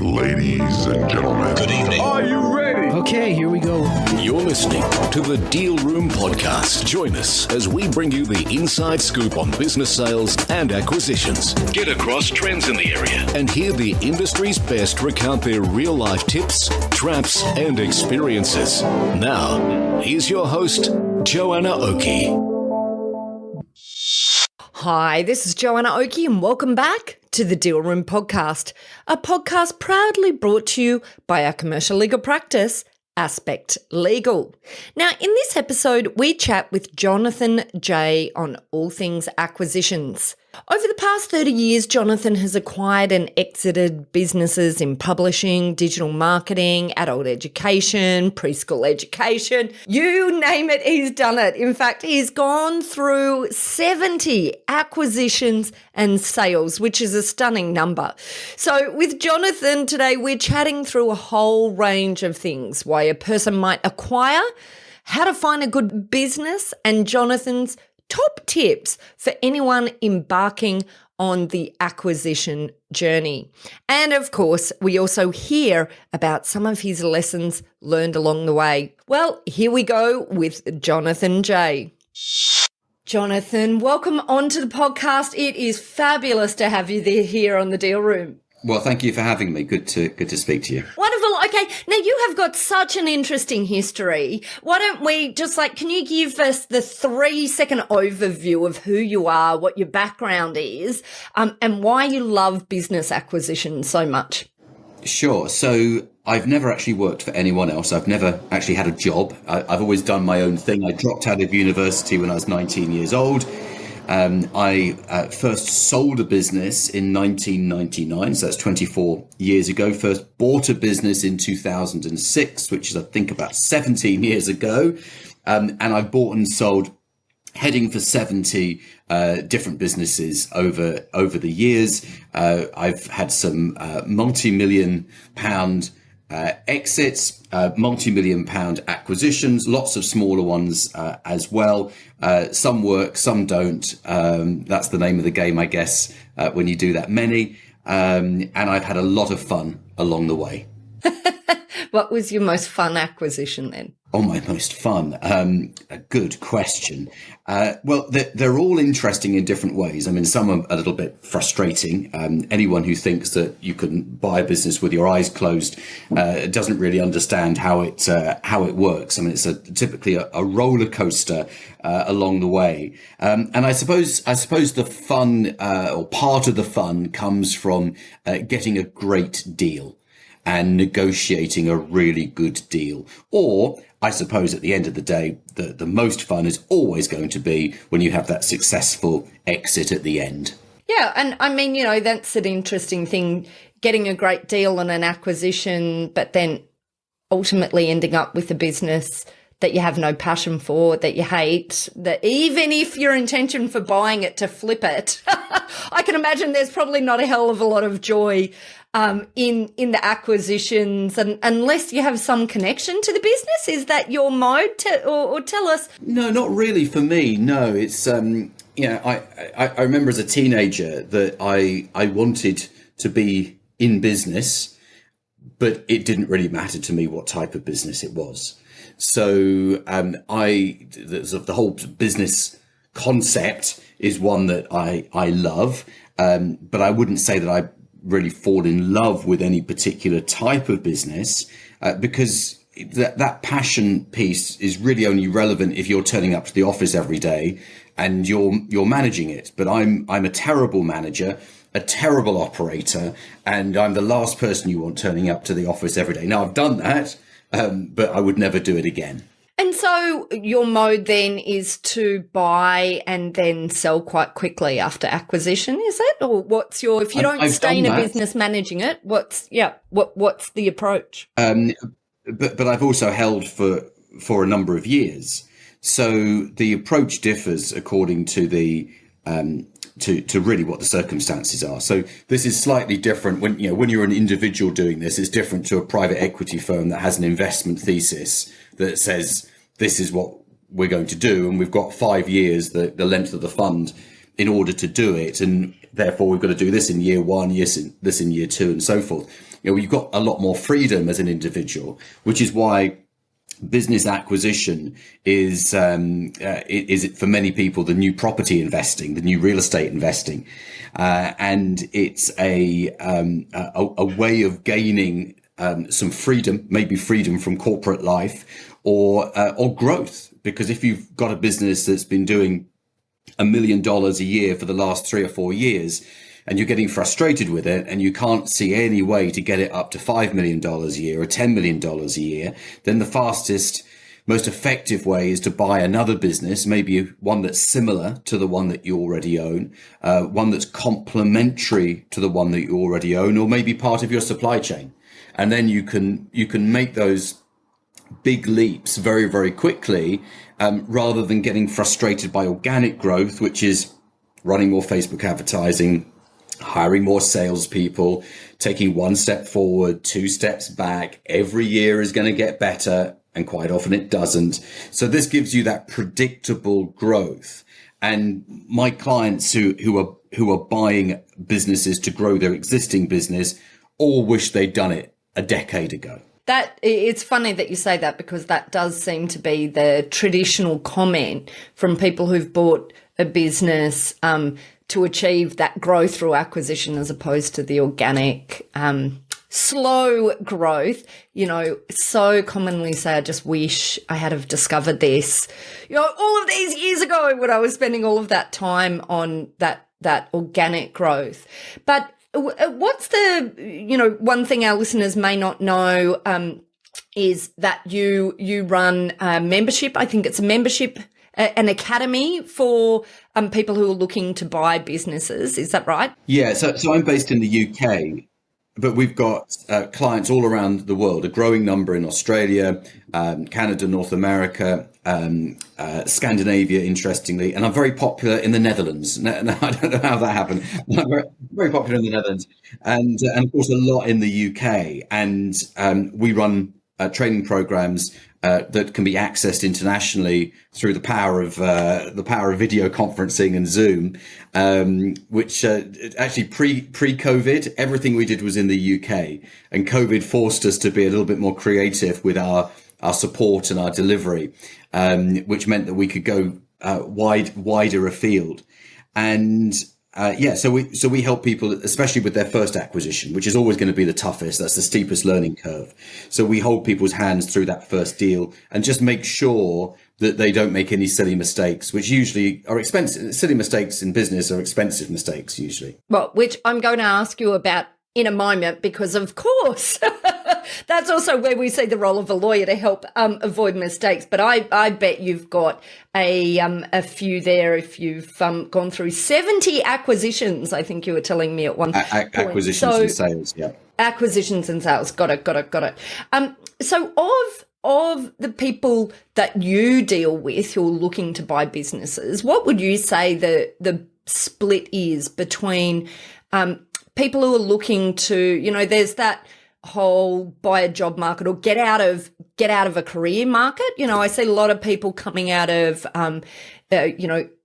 Ladies and gentlemen. Good evening. Are you ready? Okay, here we go. You're listening to the Deal Room Podcast. Join us as we bring you the inside scoop on business sales and acquisitions. Get across trends in the area and hear the industry's best recount their real-life tips, traps, and experiences. Now, here's your host, Joanna Oakey. Hi, this is Joanna Oakey and welcome back to the Deal Room Podcast, a podcast proudly brought to you by our commercial legal practice, Aspect Legal. Now, in this episode, we chat with Jonathan J on all things acquisitions. Over the past 30 years, Jonathan has acquired and exited businesses in publishing, digital marketing, adult education, preschool education. You name it, he's done it. In fact, he's gone through 70 acquisitions and sales, which is a stunning number. So with Jonathan today, we're chatting through a whole range of things, why a person might acquire, how to find a good business, and Jonathan's top tips for anyone embarking on the acquisition journey. And of course, we also hear about some of his lessons learned along the way. Well, here we go with Jonathan J. Jonathan, welcome onto the podcast. It is fabulous to have you there here on the Deal Room. Well, thank you for having me. Good to speak to you. Wonderful. Okay, now you have got such an interesting history. Why don't we just can you give us the 3-second overview of who you are, what your background is, and why you love business acquisition so much? Sure. So I've never actually worked for anyone else. I've never actually had a job. I've always done my own thing. I dropped out of university when I was 19 years old. I first sold a business in 1999, so that's 24 years ago. First bought a business in 2006, which is, I think, about 17 years ago. And I've bought and sold heading for 70 different businesses over the years. I've had some multi-million pound exits, multi-million pound acquisitions, lots of smaller ones as well. Some work, some don't. That's the name of the game, I guess, when you do that many. And I've had a lot of fun along the way. What was your most fun acquisition then? Oh, my most fun. A good question. Well, they're all interesting in different ways. I mean, some are a little bit frustrating. Anyone who thinks that you can buy a business with your eyes closed doesn't really understand how it works. I mean, it's typically a roller coaster along the way. And I suppose the fun or part of the fun comes from getting a great deal and negotiating a really good deal. Or I suppose at the end of the day, the most fun is always going to be when you have that successful exit at the end. Yeah, and I mean, that's an interesting thing, getting a great deal on an acquisition, but then ultimately ending up with a business that you have no passion for, that you hate, that even if your intention for buying it to flip it, I can imagine there's probably not a hell of a lot of joy in the acquisitions, and unless you have some connection to the business. Is that your mode? Or tell us. No, not really for me. No, it's I remember as a teenager that I wanted to be in business, but it didn't really matter to me what type of business it was. So the whole business concept is one that I love, but I wouldn't say that I really fall in love with any particular type of business, because that passion piece is really only relevant if you're turning up to the office every day and you're managing it. But I'm a terrible manager, a terrible operator, and I'm the last person you want turning up to the office every day. Now, I've done that, but I would never do it again. And so your mode then is to buy and then sell quite quickly after acquisition, is it? Or what's your, if you don't stay in a business managing it, what's the approach? But I've also held for a number of years. So the approach differs according to the to really what the circumstances are. So this is slightly different when you're an individual doing this. It's different to a private equity firm that has an investment thesis that says this is what we're going to do, and we've got 5 years, the length of the fund, in order to do it, and therefore we've got to do this in year one, this in year two, and so forth. you've got a lot more freedom as an individual, which is why business acquisition is for many people the new property investing, the new real estate investing, and it's a way of gaining some freedom, maybe freedom from corporate life or growth. Because if you've got a business that's been doing $1 million a year for the last 3 or 4 years, and you're getting frustrated with it, and you can't see any way to get it up to $5 million a year or $10 million a year, then the fastest, most effective way is to buy another business, maybe one that's similar to the one that you already own, one that's complementary to the one that you already own, or maybe part of your supply chain. And then you can make those big leaps very, very quickly, rather than getting frustrated by organic growth, which is running more Facebook advertising, hiring more salespeople, taking 1 step forward, 2 steps back. Every year is going to get better, and quite often it doesn't. So this gives you that predictable growth. And my clients who are buying businesses to grow their existing business all wish they'd done it a decade ago. That it's funny that you say that, because that does seem to be the traditional comment from people who've bought a business to achieve that growth through acquisition, as opposed to the organic, slow growth. So commonly say, I just wish I had have discovered this, all of these years ago when I was spending all of that time on that organic growth. But what's the, one thing our listeners may not know is that you run a membership. I think it's a membership, an academy for people who are looking to buy businesses. Is that right? Yeah, so I'm based in the UK, but we've got clients all around the world, a growing number in Australia, Canada, North America, Scandinavia, interestingly, and I'm very popular in the Netherlands. Now, I don't know how that happened. I'm very, very popular in the Netherlands, and of course a lot in the UK. And we run training programs that can be accessed internationally through the power of video conferencing and Zoom, which actually pre-COVID, everything we did was in the UK, and COVID forced us to be a little bit more creative with our support and our delivery, which meant that we could go wider afield. And so we help people, especially with their first acquisition, which is always going to be the toughest. That's the steepest learning curve. So we hold people's hands through that first deal and just make sure that they don't make any silly mistakes, which usually are expensive. Silly mistakes in business are expensive mistakes usually. Well, which I'm going to ask you about in a moment, because of course that's also where we see the role of a lawyer to help avoid mistakes. But I bet you've got a few there if you've gone through 70 acquisitions. I think you were telling me at one point. Acquisitions and sales, yeah. Acquisitions and sales. Got it. So of the people that you deal with who are looking to buy businesses, what would you say the split is between people who are looking to, there's that whole buy a job market or get out of a career market. I see a lot of people coming out of,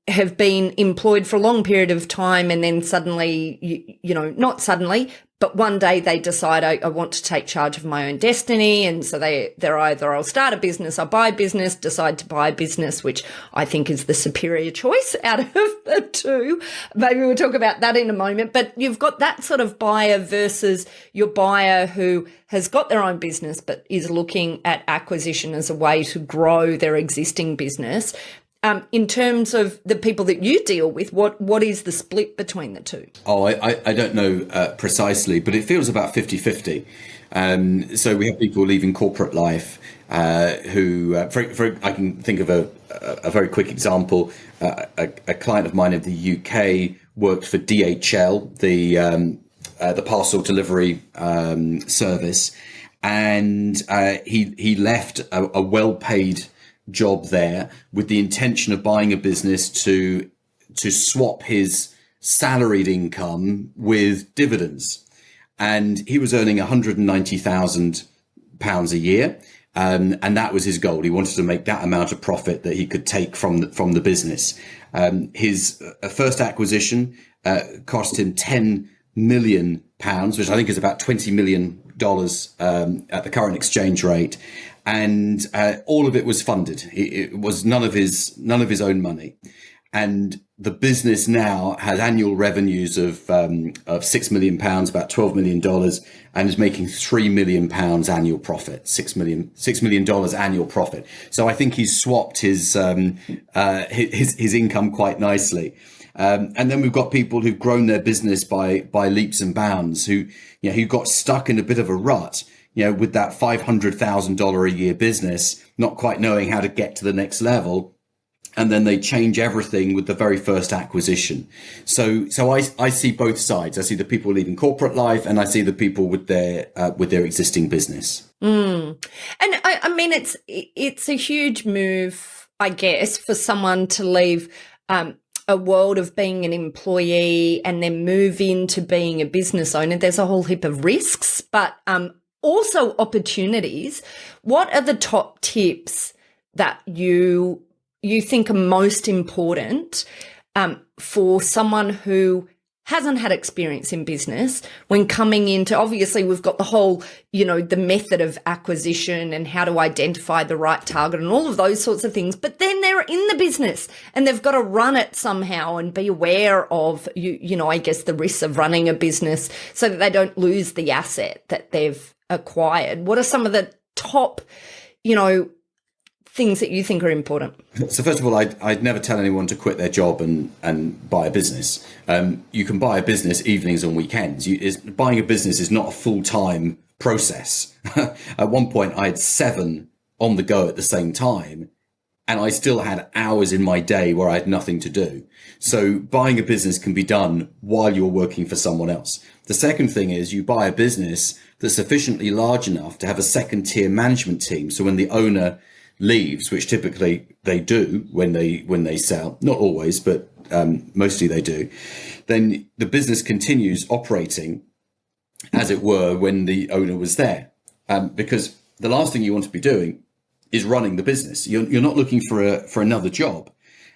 have been employed for a long period of time, and then suddenly, not suddenly, but one day they decide I want to take charge of my own destiny. And so they're either I'll start a business, I'll buy a business, decide to buy a business, which I think is the superior choice out of the two. Maybe we'll talk about that in a moment. But you've got that sort of buyer versus your buyer who has got their own business but is looking at acquisition as a way to grow their existing business. In terms of the people that you deal with, what is the split between the two? Oh, I don't know precisely, but it feels about 50-50. So we have people leaving corporate life who, I can think of a very quick example. A client of mine in the UK worked for DHL, the parcel delivery service, and he left a well-paid job there with the intention of buying a business to swap his salaried income with dividends. And he was earning £190,000 a year. And that was his goal. He wanted to make that amount of profit that he could take from the business. His first acquisition cost him £10 million, which I think is about 20 million at the current exchange rate, and all of it was funded. It was none of his own money, and the business now has annual revenues of £6 million, about $12 million, and is making £3 million annual profit, $6 million annual profit. So I think he's swapped his income quite nicely. And then we've got people who've grown their business by leaps and bounds, who got stuck in a bit of a rut, with that $500,000 a year business, not quite knowing how to get to the next level. And then they change everything with the very first acquisition. So I see both sides. I see the people leaving corporate life, and I see the people with their existing business. And I mean, it's a huge move, I guess, for someone to leave a world of being an employee and then move into being a business owner. There's a whole heap of risks, but also opportunities. What are the top tips that you think are most important for someone who hasn't had experience in business when coming into, obviously we've got the whole, the method of acquisition and how to identify the right target and all of those sorts of things, but then they're in the business and they've got to run it somehow and be aware of, I guess the risks of running a business so that they don't lose the asset that they've acquired. What are some of the top, things that you think are important? So first of all, I'd never tell anyone to quit their job and buy a business. You can buy a business evenings and weekends. Buying a business is not a full-time process. At one point, I had 7 on the go at the same time, and I still had hours in my day where I had nothing to do. So buying a business can be done while you're working for someone else. The second thing is you buy a business that's sufficiently large enough to have a second-tier management team. So when the owner leaves, which typically they do when they sell, not always, but mostly they do, then the business continues operating as it were when the owner was there, because the last thing you want to be doing is running the business. You're not looking for another job,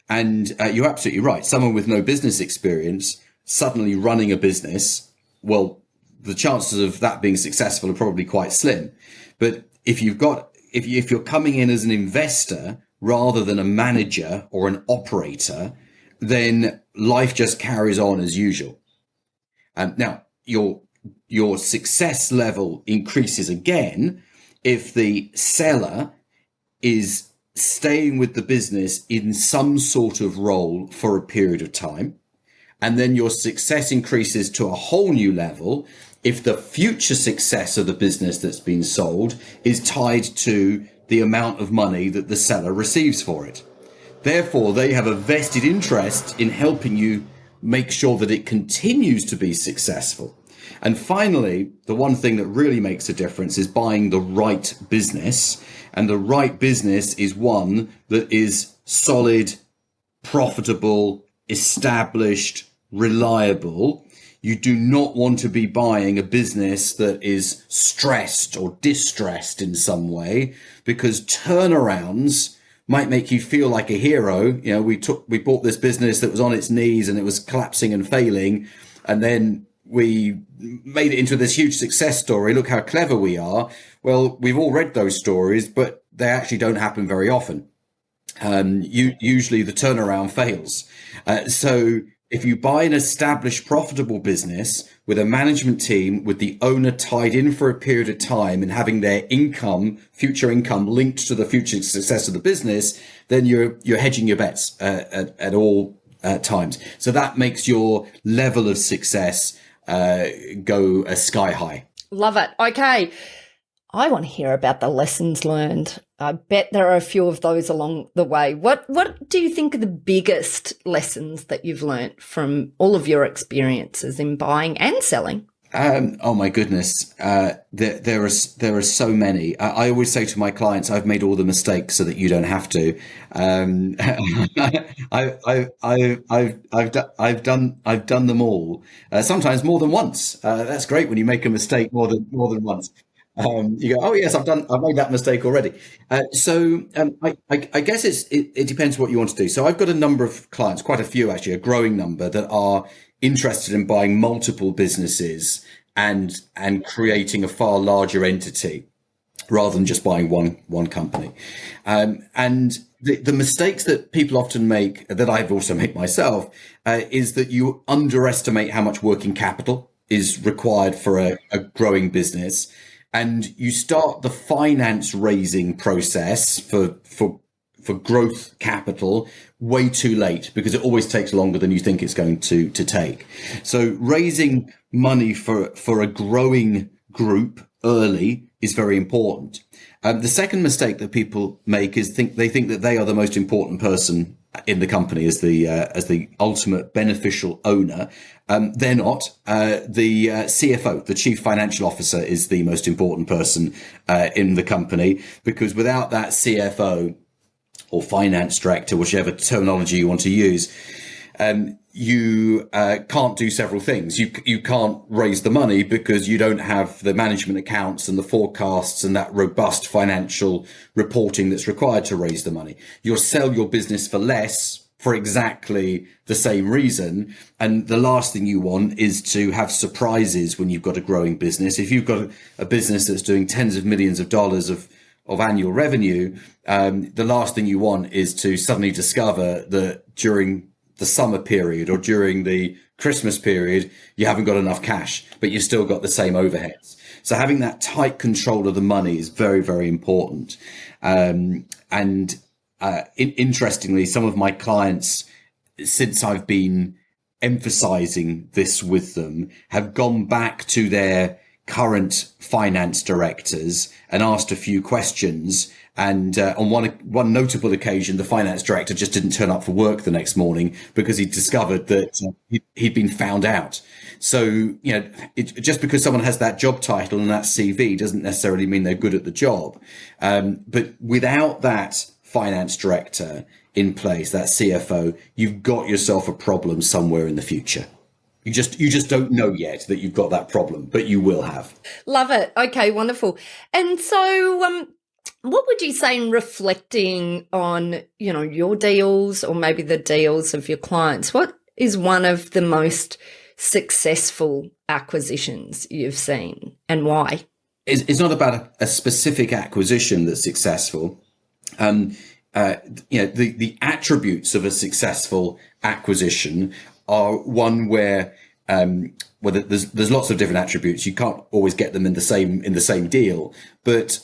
and you're absolutely right. Someone with no business experience suddenly running a business, well, the chances of that being successful are probably quite slim. But if you're coming in as an investor rather than a manager or an operator, then life just carries on as usual. Now, your success level increases again if the seller is staying with the business in some sort of role for a period of time. And then your success increases to a whole new level if the future success of the business that's been sold is tied to the amount of money that the seller receives for it. Therefore, they have a vested interest in helping you make sure that it continues to be successful. And finally, the one thing that really makes a difference is buying the right business. And the right business is one that is solid, profitable, established, reliable. You do not want to be buying a business that is stressed or distressed in some way, because turnarounds might make you feel like a hero. We bought this business that was on its knees and it was collapsing and failing, and then we made it into this huge success story. Look how clever we are. Well, we've all read those stories, but they actually don't happen very often. Usually the turnaround fails. So if you buy an established, profitable business with a management team, with the owner tied in for a period of time and having their future income linked to the future success of the business, then you're hedging your bets at all times. So that makes your level of success go sky high. Love it. Okay. I want to hear about the lessons learned. I bet there are a few of those along the way. What do you think are the biggest lessons that you've learned from all of your experiences in buying and selling? Oh my goodness. There are so many. I always say to my clients, I've made all the mistakes so that you don't have to. I've done them all. Sometimes more than once. That's great when you make a mistake more than once. You go, oh yes, I've made that mistake already. I guess it depends what you want to do. So I've got a number of clients, quite a few actually, a growing number, that are interested in buying multiple businesses and creating a far larger entity rather than just buying one company. And the mistakes that people often make, that I've also made myself, is that you underestimate how much working capital is required for a growing business. And you start the finance raising process for growth capital way too late, because it always takes longer than you think it's going to take. So raising money for a growing group early is very important. The second mistake that people make is they think that they are the most important person in the company as the ultimate beneficial owner. They're not. The CFO, the chief financial officer, is the most important person in the company, because without that CFO or finance director, whichever terminology you want to use, you can't do several things. You can't raise the money because you don't have the management accounts and the forecasts and that robust financial reporting that's required to raise the money. You'll sell your business for less for exactly the same reason. And the last thing you want is to have surprises when you've got a growing business. If you've got a business that's doing tens of millions of dollars of annual revenue, the last thing you want is to suddenly discover that during the summer period or during the Christmas period, you haven't got enough cash, but you've still got the same overheads. So having that tight control of the money is very, very important. Interestingly, some of my clients, since I've been emphasizing this with them, have gone back to their current finance directors and asked a few questions. And on one notable occasion, the finance director just didn't turn up for work the next morning because he discovered that he'd been found out. So, just because someone has that job title and that CV doesn't necessarily mean they're good at the job. But without that finance director in place, that CFO, you've got yourself a problem somewhere in the future. You just don't know yet that you've got that problem, but you will have. Love it. Okay, wonderful. And so, what would you say in reflecting on, your deals or maybe the deals of your clients? What is one of the most successful acquisitions you've seen and why? It's not about a specific acquisition that's successful. The attributes of a successful acquisition are one where there's lots of different attributes. You can't always get them in the same deal, but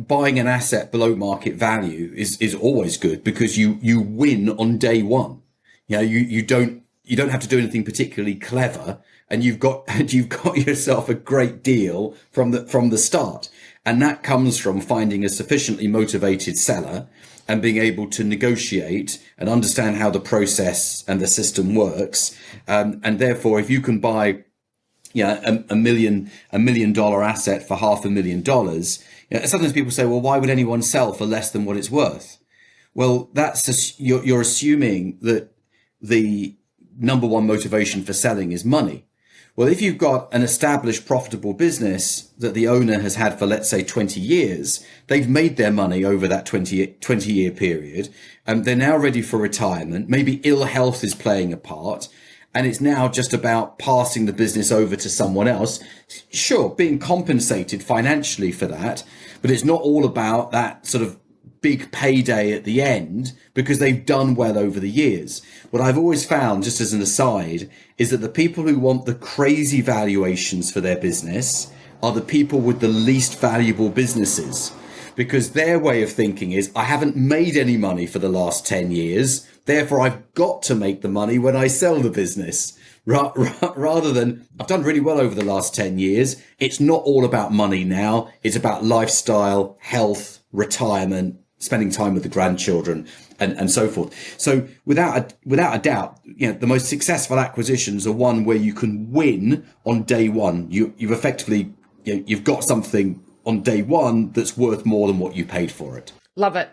buying an asset below market value is always good because you win on day one. You don't have to do anything particularly clever, and you've got yourself a great deal from the start. And that comes from finding a sufficiently motivated seller and being able to negotiate and understand how the process and the system works. And therefore, if you can buy a $1 million asset for $500,000, sometimes people say, well, why would anyone sell for less than what it's worth? Well, you're assuming that the number one motivation for selling is money. Well, if you've got an established profitable business that the owner has had for, let's say, 20 years, they've made their money over that 20-year period, and they're now ready for retirement. Maybe ill health is playing a part, and it's now just about passing the business over to someone else. Sure, being compensated financially for that, but it's not all about that sort of big payday at the end because they've done well over the years. What I've always found, just as an aside, is that the people who want the crazy valuations for their business are the people with the least valuable businesses, because their way of thinking is, I haven't made any money for the last 10 years, therefore I've got to make the money when I sell the business. Rather than, I've done really well over the last 10 years. It's not all about money now. It's about lifestyle, health, retirement, spending time with the grandchildren, and so forth. So without a doubt, the most successful acquisitions are one where you can win on day one. You've effectively, you've got something on day one that's worth more than what you paid for it. Love it.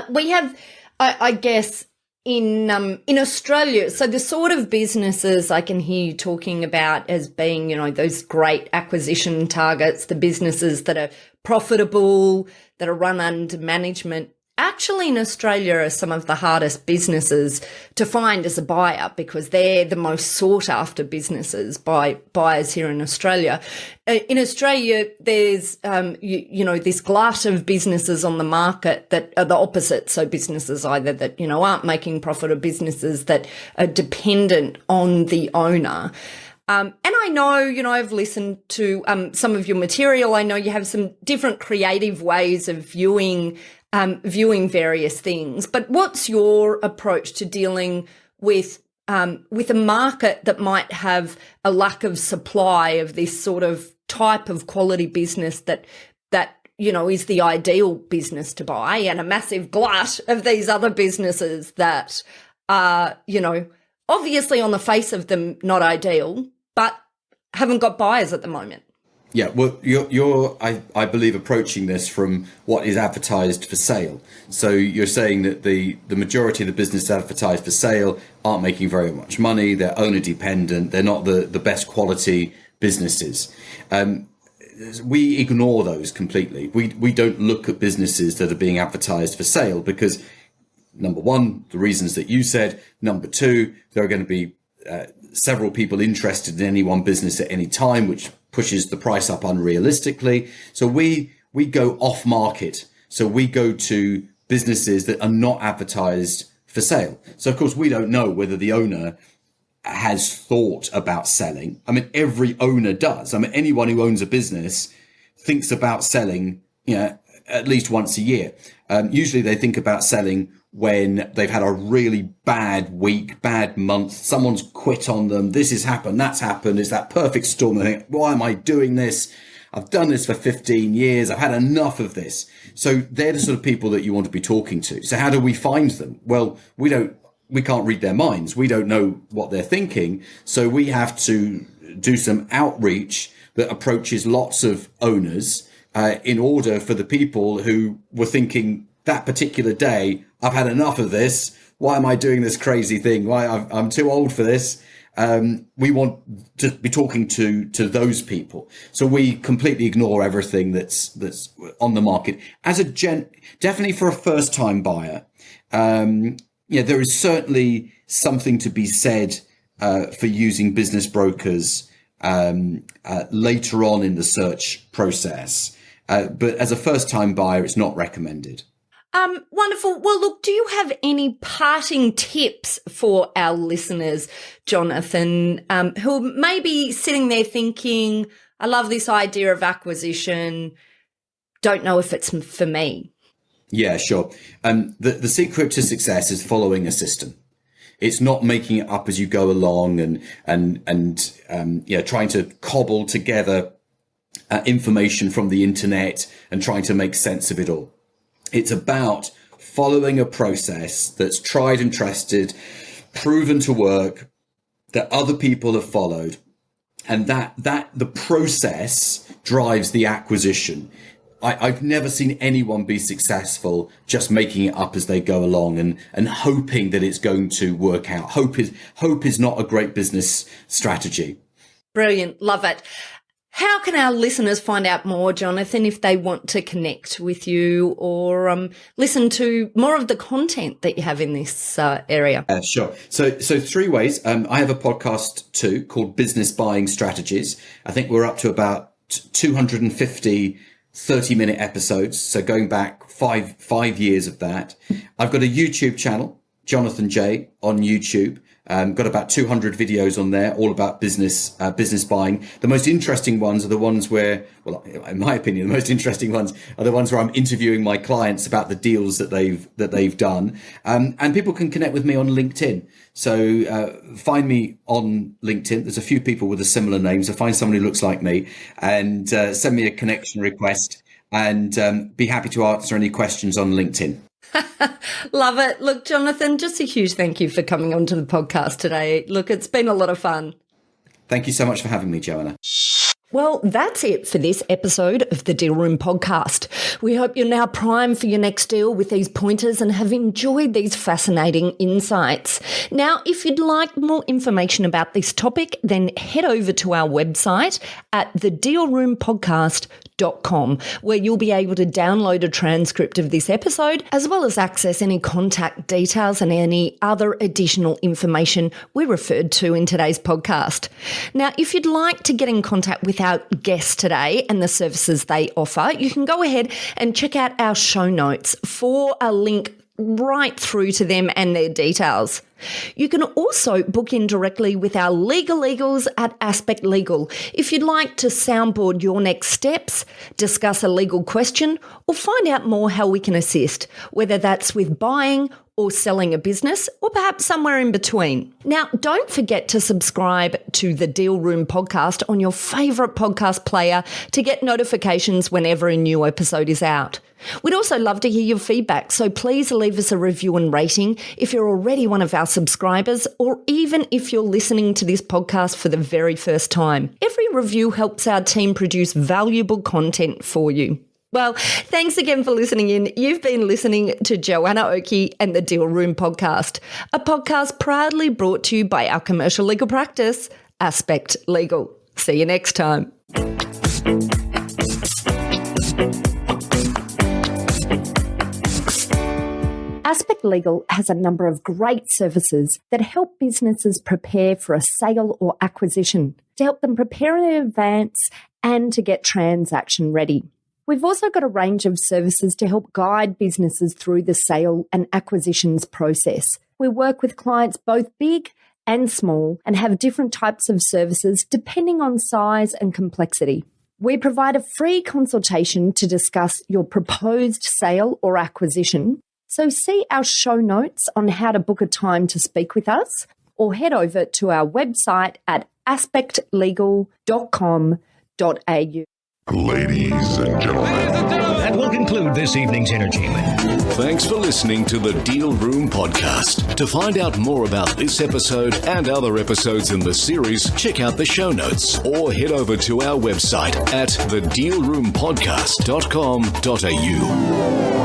We have, I guess, in Australia, so the sort of businesses I can hear you talking about as being, those great acquisition targets, the businesses that are profitable, that are run under management. actually in Australia are some of the hardest businesses to find as a buyer because they're the most sought after businesses by buyers here in Australia. In Australia, there's, this glut of businesses on the market that are the opposite. So businesses either that, aren't making profit or businesses that are dependent on the owner. And I know, I've listened to some of your material. I know you have some different creative ways of viewing various things. But what's your approach to dealing with a market that might have a lack of supply of this sort of type of quality business that is the ideal business to buy, and a massive glut of these other businesses that are, obviously on the face of them not ideal, but haven't got buyers at the moment? Yeah, well, you're I believe, approaching this from what is advertised for sale. So you're saying that the majority of the business advertised for sale aren't making very much money. They're owner dependent. They're not the best quality businesses. We ignore those completely. We don't look at businesses that are being advertised for sale because, number one, the reasons that you said. Number two, there are going to be several people interested in any one business at any time, which pushes the price up unrealistically. So we go off market. So we go to businesses that are not advertised for sale. So of course we don't know whether the owner has thought about selling. I mean, every owner does. I mean, anyone who owns a business thinks about selling, at least once a year. Usually they think about selling when they've had a really bad week, bad month, someone's quit on them, this has happened, that's happened, it's that perfect storm. They think, why am I doing this? I've done this for 15 years, I've had enough of this. So they're the sort of people that you want to be talking to. So how do we find them? Well, we can't read their minds. We don't know what they're thinking. So we have to do some outreach that approaches lots of owners in order for the people who were thinking that particular day, I've had enough of this. Why am I doing this crazy thing? Why I'm too old for this. We want to be talking to those people. So we completely ignore everything that's on the market. As definitely for a first time buyer, there is certainly something to be said for using business brokers later on in the search process. But as a first time buyer, it's not recommended. Wonderful. Well, look, do you have any parting tips for our listeners, Jonathan, who may be sitting there thinking, I love this idea of acquisition, don't know if it's for me? Yeah, sure. The secret to success is following a system. It's not making it up as you go along and trying to cobble together information from the internet and trying to make sense of it all. It's about following a process that's tried and trusted, proven to work, that other people have followed, and that the process drives the acquisition. I've never seen anyone be successful just making it up as they go along and hoping that it's going to work out. Hope is not a great business strategy. Brilliant. Love it. How can our listeners find out more, Jonathan, if they want to connect with you or listen to more of the content that you have in this area? Sure. So three ways. I have a podcast too called Business Buying Strategies. I think we're up to about 250 30-minute episodes. So going back five years of that. I've got a YouTube channel, Jonathan J, on YouTube. Got about 200 videos on there, all about business buying. The most interesting ones are the ones where, well, in my opinion, the most interesting ones are the ones where I'm interviewing my clients about the deals that they've done. And people can connect with me on LinkedIn. So find me on LinkedIn. There's a few people with a similar name, so find someone who looks like me and send me a connection request, and be happy to answer any questions on LinkedIn. Love it. Look, Jonathan, just a huge thank you for coming onto the podcast today. Look, it's been a lot of fun. Thank you so much for having me, Joanna. Well, that's it for this episode of the Deal Room podcast. We hope you're now primed for your next deal with these pointers and have enjoyed these fascinating insights. Now, if you'd like more information about this topic, then head over to our website at thedealroompodcast.com. masterclass.com, where you'll be able to download a transcript of this episode, as well as access any contact details and any other additional information we referred to in today's podcast. Now, if you'd like to get in contact with our guests today and the services they offer, you can go ahead and check out our show notes for a link right through to them and their details. You can also book in directly with our legal eagles at Aspect Legal if you'd like to soundboard your next steps, discuss a legal question, or find out more how we can assist, whether that's with buying or selling a business, or perhaps somewhere in between. Now, don't forget to subscribe to the Deal Room podcast on your favourite podcast player to get notifications whenever a new episode is out. We'd also love to hear your feedback, so please leave us a review and rating if you're already one of our subscribers, or even if you're listening to this podcast for the very first time. Every review helps our team produce valuable content for you. Well, thanks again for listening in. You've been listening to Joanna Oakey and the Deal Room podcast, a podcast proudly brought to you by our commercial legal practice, Aspect Legal. See you next time. Aspect Legal has a number of great services that help businesses prepare for a sale or acquisition, to help them prepare in advance and to get transaction ready. We've also got a range of services to help guide businesses through the sale and acquisitions process. We work with clients both big and small and have different types of services depending on size and complexity. We provide a free consultation to discuss your proposed sale or acquisition. So see our show notes on how to book a time to speak with us, or head over to our website at aspectlegal.com.au. Ladies and gentlemen. That will conclude this evening's entertainment. Thanks for listening to the Deal Room podcast. To find out more about this episode and other episodes in the series, check out the show notes or head over to our website at thedealroompodcast.com.au.